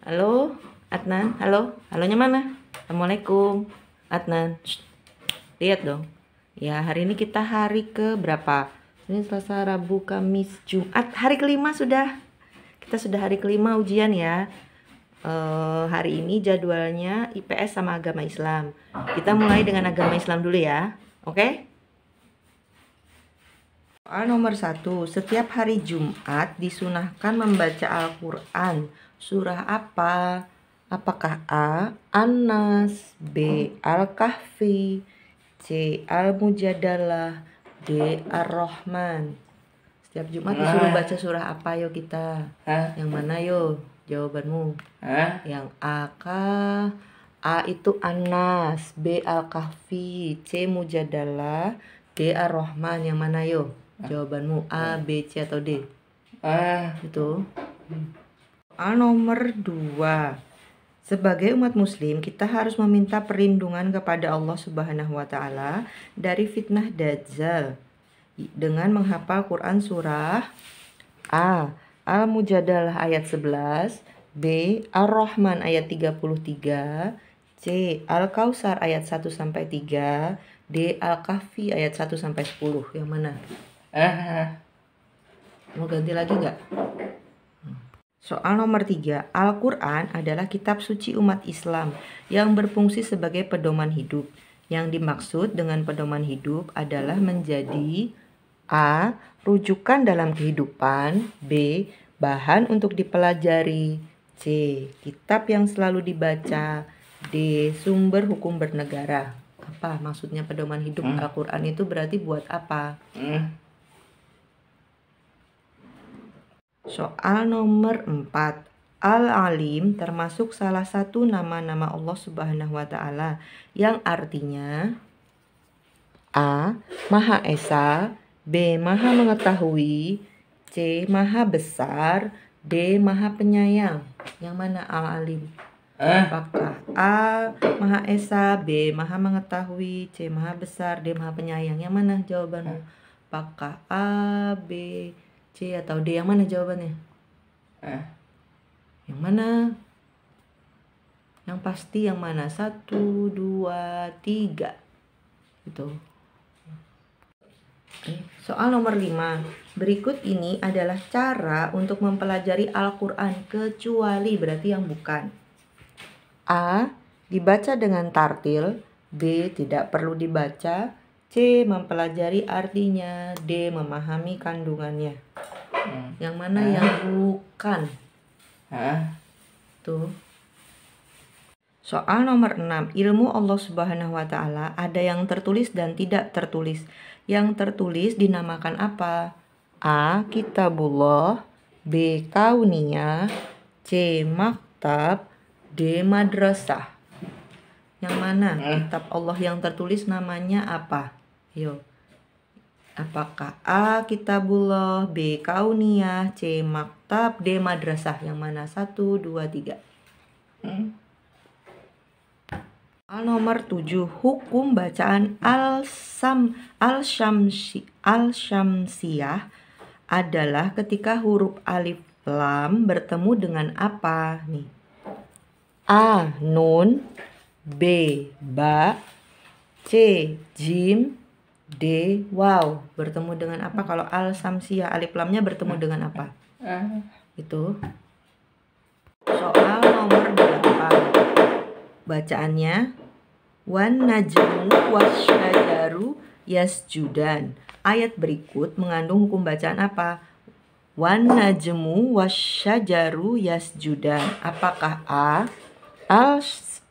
Halo, Adnan. Halo, halonya mana? Assalamualaikum, Adnan. Shh, lihat dong. Ya, hari ini kita hari ke berapa? Ini Selasa, Rabu, Kamis, Jumat. Hari kelima sudah. Kita sudah hari kelima ujian ya. Hari ini jadwalnya IPS sama agama Islam. Kita mulai dengan agama Islam dulu ya. Oke? Soal nomor 1. Setiap hari Jumat disunahkan membaca Al-Quran. Surah apa? Apakah A. An-Nas, B. Al-Kahfi, C. Al-Mujadalah, D. Ar-Rahman. Setiap Jumat disuruh baca surah apa yo kita? Yang mana yo? Jawabanmu. Yang A kah? A itu An-Nas, B. Al-Kahfi, C. Mujadalah, D. Ar-Rahman. Yang mana yo? Jawabanmu A, B, C atau D? Itu. Soal nomor 2. Sebagai umat muslim, kita harus meminta perlindungan kepada Allah Subhanahu wa taala dari fitnah Dajjal dengan menghafal Quran surah A. Al-Mujadalah ayat 11, B. Ar-Rahman ayat 33, C. Al-Kautsar ayat 1 sampai 3, D. Al-Kahfi ayat 1 sampai 10. Yang mana? Mau ganti lagi nggak? Soal nomor 3. Al-Quran adalah kitab suci umat Islam yang berfungsi sebagai pedoman hidup. Yang dimaksud dengan pedoman hidup adalah menjadi A. Rujukan dalam kehidupan, B. Bahan untuk dipelajari, C. Kitab yang selalu dibaca, D. Sumber hukum bernegara. Apa maksudnya pedoman hidup? Al-Quran itu berarti buat apa? Soal nomor 4. Al-Alim termasuk salah satu nama-nama Allah Subhanahu wa taala yang artinya A. Maha Esa, B. Maha Mengetahui, C. Maha Besar, D. Maha Penyayang. Yang mana Al-Alim? Apakah A. Maha Esa, B. Maha Mengetahui, C. Maha Besar, D. Maha Penyayang? Yang mana jawabanmu? Apakah A, B, C atau D? Yang mana jawabannya? Yang mana? Yang pasti yang mana? 1, 2, 3. Itu. Soal nomor 5. Berikut ini adalah cara untuk mempelajari Al-Quran kecuali berarti yang bukan. A. Dibaca dengan tartil, B. Tidak perlu dibaca, C. Mempelajari artinya, D. Memahami kandungannya. Yang mana yang bukan? Tuh. Soal nomor 6. Ilmu Allah Subhanahu wa taala ada yang tertulis dan tidak tertulis. Yang tertulis dinamakan apa? A. Kitabullah, B. Kauniyah, C. Maktab, D. Madrasah. Yang mana kitab Allah yang tertulis namanya apa? Yo. Apakah A. Kitabullah, B. Kauniyah, C. Maktab, D. Madrasah? Yang mana? 1, 2, 3. Nomor 7. Hukum bacaan Al-Syamsiyah adalah ketika huruf alif lam bertemu dengan apa? Nih. A. Nun, B. Ba, C. Jim, D. Waw. Bertemu dengan apa kalau Al-Syamsiyah? Alif lamnya bertemu dengan apa? Itu. Soal nomor 8. Bacaannya Wan najmu wasyajaru yasjudan. Ayat berikut mengandung hukum bacaan apa? Wan najmu wasyajaru yasjudan. Apakah A.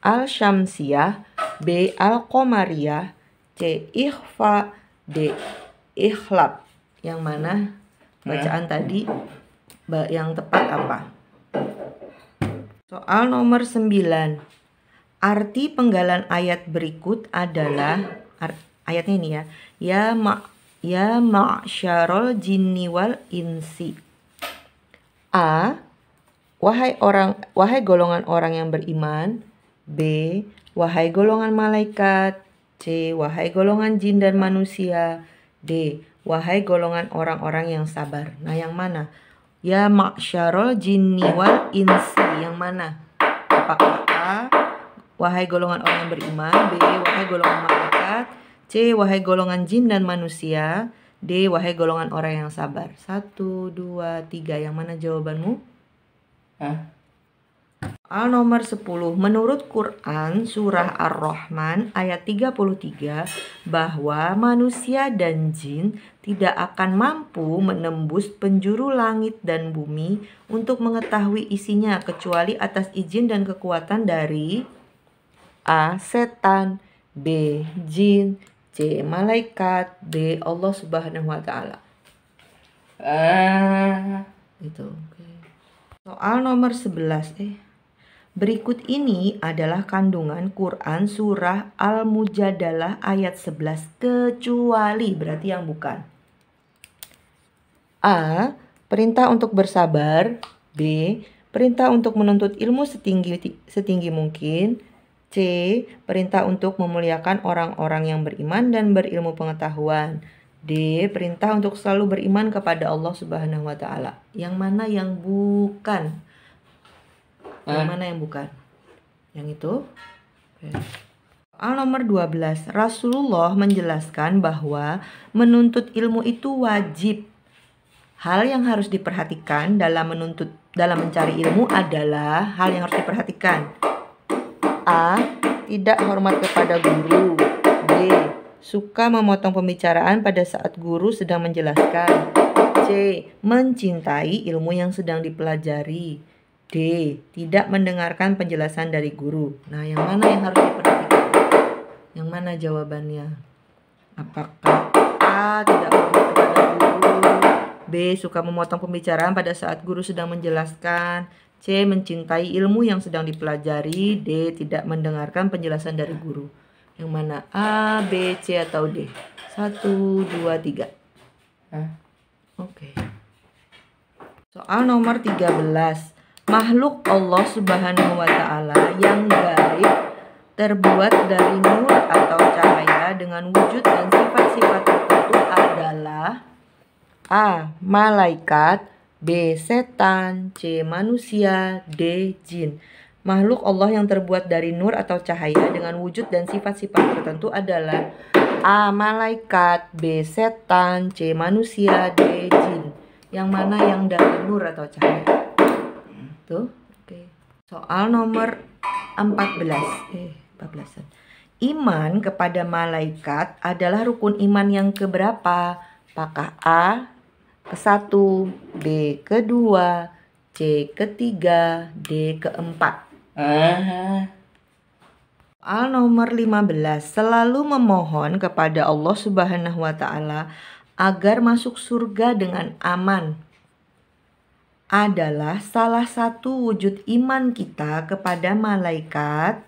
Al-Syamsiyah, B. Al-Qamariyah, C. Ikhfa, D. Ikhlab? Yang mana bacaan tadi yang tepat apa? Soal nomor 9. Arti penggalan ayat berikut adalah ayatnya ini ya. Ya ma'syarul jinni wal insi. A. Wahai golongan orang yang beriman. B. Wahai golongan malaikat. C. Wahai golongan jin dan manusia. D. Wahai golongan orang-orang yang sabar. Nah, yang mana? Ya ma'syarul jinni wal insi. Yang mana? Apakah A, wahai golongan orang yang beriman, B, wahai golongan malaikat, C, wahai golongan jin dan manusia, D, wahai golongan orang yang sabar. 1, 2, 3. Yang mana jawabanmu? Soal nomor 10. Menurut Quran surah Ar-Rahman ayat 33 bahwa manusia dan jin tidak akan mampu menembus penjuru langit dan bumi untuk mengetahui isinya kecuali atas izin dan kekuatan dari A. Setan, B. Jin, C. Malaikat, D. Allah Subhanahu wa Ta'ala. Itu. Soal nomor 11. Berikut ini adalah kandungan Quran surah Al-Mujadalah ayat 11 kecuali, berarti yang bukan. A. Perintah untuk bersabar. B. Perintah untuk menuntut ilmu setinggi mungkin. C. Perintah untuk memuliakan orang-orang yang beriman dan berilmu pengetahuan. D. Perintah untuk selalu beriman kepada Allah Subhanahu wa Ta'ala. Yang mana yang bukan? Yang mana yang bukan? Yang itu? Soal nomor 12. Rasulullah menjelaskan bahwa menuntut ilmu itu wajib. Hal yang harus diperhatikan dalam mencari ilmu adalah hal yang harus diperhatikan. A. Tidak hormat kepada guru. B. Suka memotong pembicaraan pada saat guru sedang menjelaskan. C. Mencintai ilmu yang sedang dipelajari. D. Tidak mendengarkan penjelasan dari guru. Nah, yang mana yang harus diperhatikan? Yang mana jawabannya? Apakah A. Tidak hormat kepada guru, B. Suka memotong pembicaraan pada saat guru sedang menjelaskan, C. Mencintai ilmu yang sedang dipelajari, D. Tidak mendengarkan penjelasan dari guru. Yang mana? A, B, C, atau D? 1, 2, 3. Oke. Soal nomor 13. Makhluk Allah Subhanahu wa Ta'ala yang gaib terbuat dari nur atau cahaya dengan wujud dan sifat-sifat tertentu adalah A. Malaikat, B. Setan, C. Manusia, D. Jin. Makhluk Allah yang terbuat dari nur atau cahaya dengan wujud dan sifat-sifat tertentu adalah A. Malaikat, B. Setan, C. Manusia, D. Jin. Yang mana yang dari nur atau cahaya? Tuh, oke. Soal nomor 14. Iman kepada malaikat adalah rukun iman yang keberapa? Apakah A. ke-1, B. ke-2, C. ke-3, D. ke-4? Soal nomor 15. Selalu memohon kepada Allah Subhanahu wa Ta'ala agar masuk surga dengan aman adalah salah satu wujud iman kita kepada malaikat.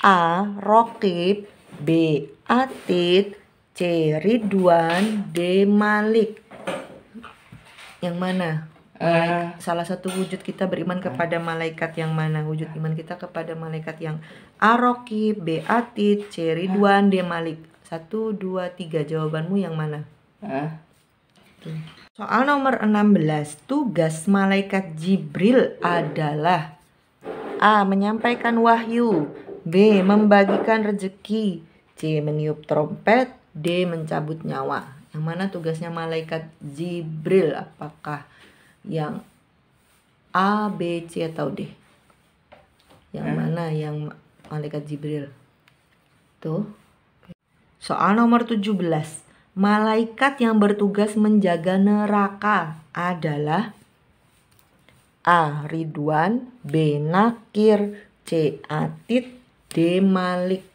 A. Raqib, B. Atid, C. Ridwan, D. Malik. Yang mana? Salah satu wujud kita beriman kepada malaikat yang mana? Wujud iman kita kepada malaikat yang A. Raqib, B. Atid, C. Ridwan, D. Malik. 1, 2, 3. Jawabanmu yang mana? Soal nomor 16. Tugas malaikat Jibril adalah A. Menyampaikan wahyu, B. Membagikan rezeki, C. Meniup trompet, D. Mencabut nyawa. Yang mana tugasnya malaikat Jibril? Apakah yang A, B, C, atau D? Yang mana yang malaikat Jibril? Tuh. Soal nomor 17. Malaikat yang bertugas menjaga neraka adalah A. Ridwan, B. Nakir, C. Atid, D. Malik.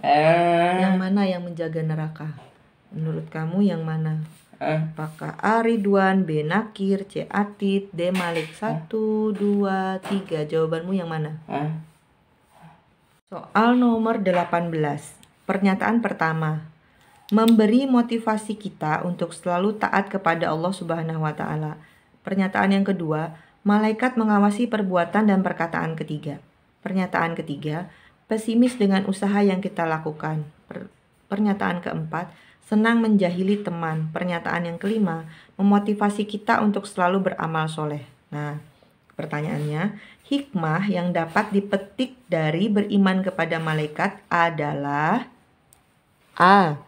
Yang mana yang menjaga neraka? Menurut kamu yang mana? Apakah A. Ridwan, B. Nakir, C. Atid, D. Malik? 1, 2, 3. Jawabanmu yang mana? Soal nomor 18. Pernyataan pertama. Memberi motivasi kita untuk selalu taat kepada Allah Subhanahu wa Ta'ala. Pernyataan yang kedua, malaikat mengawasi perbuatan dan perkataan ketiga. Pernyataan ketiga, pesimis dengan usaha yang kita lakukan. Pernyataan keempat, senang menjahili teman. Pernyataan yang kelima, memotivasi kita untuk selalu beramal soleh. Nah, pertanyaannya, hikmah yang dapat dipetik dari beriman kepada malaikat adalah A.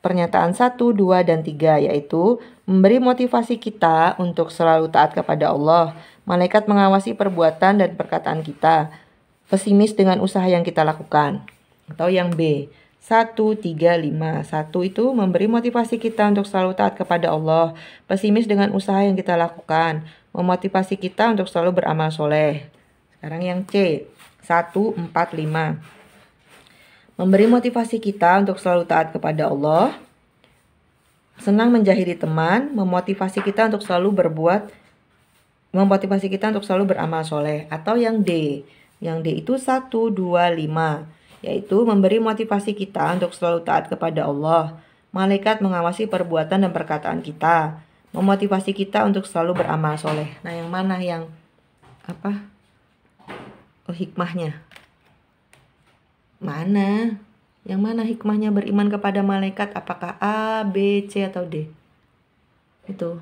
Pernyataan 1, 2, dan 3, yaitu memberi motivasi kita untuk selalu taat kepada Allah. Malaikat mengawasi perbuatan dan perkataan kita. Pesimis dengan usaha yang kita lakukan. Atau yang B, 1, 3, 5. 1 itu memberi motivasi kita untuk selalu taat kepada Allah. Pesimis dengan usaha yang kita lakukan. Memotivasi kita untuk selalu beramal soleh. Sekarang yang C, 1, 4, 5. Memberi motivasi kita untuk selalu taat kepada Allah. Senang menjahili teman. Memotivasi kita untuk selalu beramal soleh. Atau yang D. Yang D itu 1, 2, 5. Yaitu memberi motivasi kita untuk selalu taat kepada Allah. Malaikat mengawasi perbuatan dan perkataan kita. Memotivasi kita untuk selalu beramal soleh. Nah, yang mana yang hikmahnya? Mana? Yang mana hikmahnya beriman kepada malaikat? Apakah A, B, C, atau D? Itu.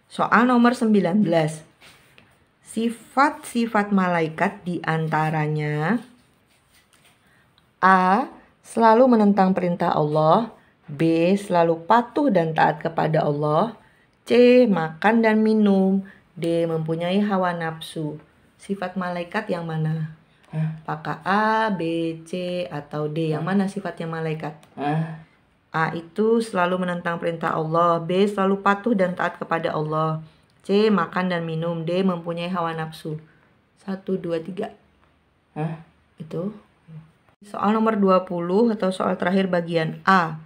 Soal nomor 19. Sifat-sifat malaikat diantaranya A. Selalu menentang perintah Allah. B. Selalu patuh dan taat kepada Allah. C. Makan dan minum. D. Mempunyai hawa nafsu. Sifat malaikat yang mana? Apakah A, B, C, atau D? Yang mana sifatnya malaikat? A itu selalu menentang perintah Allah. B. Selalu patuh dan taat kepada Allah. C. Makan dan minum. D. Mempunyai hawa nafsu. 1, 2, 3. Itu. Soal nomor 20 atau soal terakhir bagian A.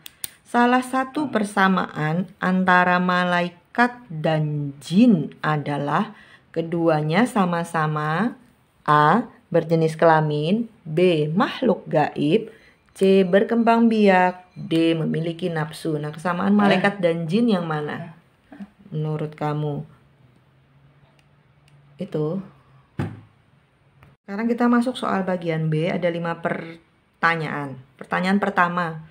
Salah satu persamaan antara malaikat dan jin adalah keduanya sama-sama A. berjenis kelamin, B. makhluk gaib, C. berkembang biak, D. memiliki nafsu. Nah, kesamaan malaikat dan jin yang mana menurut kamu? Itu. Sekarang kita masuk soal bagian B. Ada 5 pertanyaan. Pertanyaan pertama,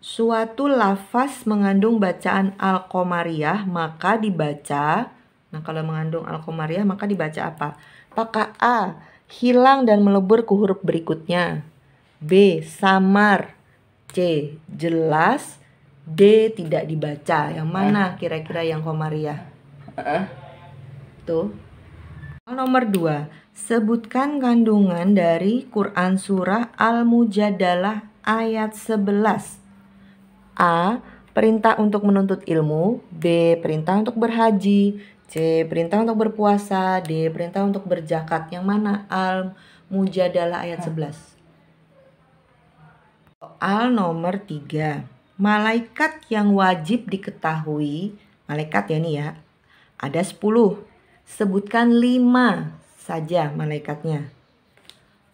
suatu lafaz mengandung bacaan Al-Qomariyah maka dibaca. Nah, kalau mengandung Al-Qomariyah maka dibaca apa? Apakah A. hilang dan melebur ke huruf berikutnya, B. samar, C. jelas, D. tidak dibaca. Yang mana kira-kira yang Qomariyah? Tuh. Nomor 2. Sebutkan kandungan dari Quran surah Al-Mujadalah ayat 11. A. Perintah untuk menuntut ilmu. B. Perintah untuk berhaji. C. Perintah untuk berpuasa. D. Perintah untuk berzakat. Yang mana Al-Mujadalah ayat 11? Soal nomor 3. Malaikat yang wajib diketahui. Malaikat ya nih ya. Ada 10. Sebutkan 5 saja malaikatnya.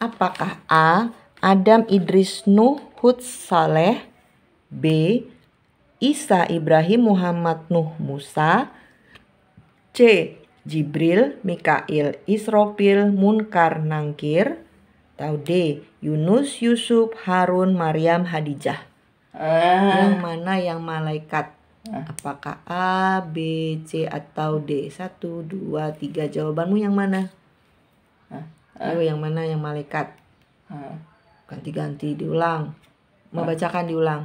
Apakah A. Adam, Idris, Nuh, Hud, Saleh. B. Isa, Ibrahim, Muhammad, Nuh, Musa. C. Jibril, Mikail, Israfil, Munkar, Nangkir. Atau D. Yunus, Yusuf, Harun, Maryam, Hadijah. Yang mana yang malaikat? Apakah A, B, C, atau D? 1, 2, 3. Jawabanmu yang mana? Ayo, yang mana yang malaikat? Ganti-ganti, diulang. Membacakan diulang.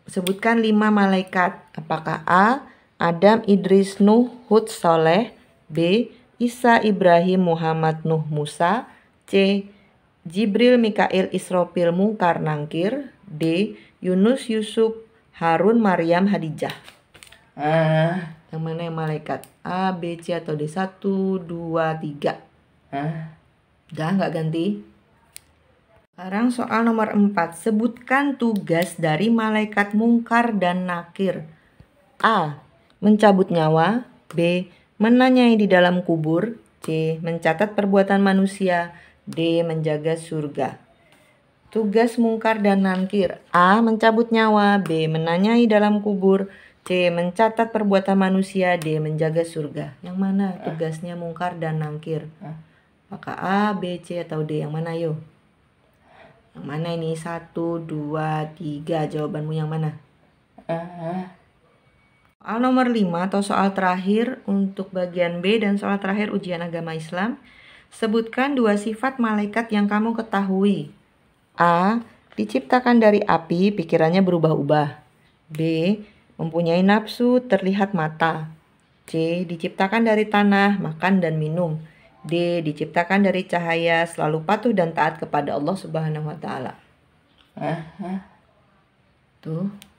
Sebutkan 5 malaikat. Apakah A. Adam, Idris, Nuh, Hud, Saleh. B. Isa, Ibrahim, Muhammad, Nuh, Musa. C. Jibril, Mikail, Israfil, Munkar, Nangkir. D. Yunus, Yusuf, Harun, Maryam, Hadijah. Yang mana yang malaikat? A, B, C, atau D? 1, 2, 3. Udah nggak ganti? Sekarang soal nomor 4. Sebutkan tugas dari malaikat Munkar dan Nakir. A. Mencabut nyawa. B. Menanyai di dalam kubur. C. Mencatat perbuatan manusia. D. Menjaga surga. Tugas Munkar dan Nakir. A. Mencabut nyawa. B. Menanyai dalam kubur. C. Mencatat perbuatan manusia. D. Menjaga surga. Yang mana tugasnya Munkar dan Nakir? Apakah A, B, C, atau D? Yang mana yuk? Yang mana ini? 1, 2, 3. Jawabanmu yang mana? Soal nomor 5 atau soal terakhir untuk bagian B dan soal terakhir ujian agama Islam. Sebutkan 2 sifat malaikat yang kamu ketahui. A. Diciptakan dari api, pikirannya berubah-ubah. B. Mempunyai nafsu, terlihat mata. C. Diciptakan dari tanah, makan dan minum. D. Diciptakan dari cahaya, selalu patuh dan taat kepada Allah Subhanahu wa Ta'ala. Tuh.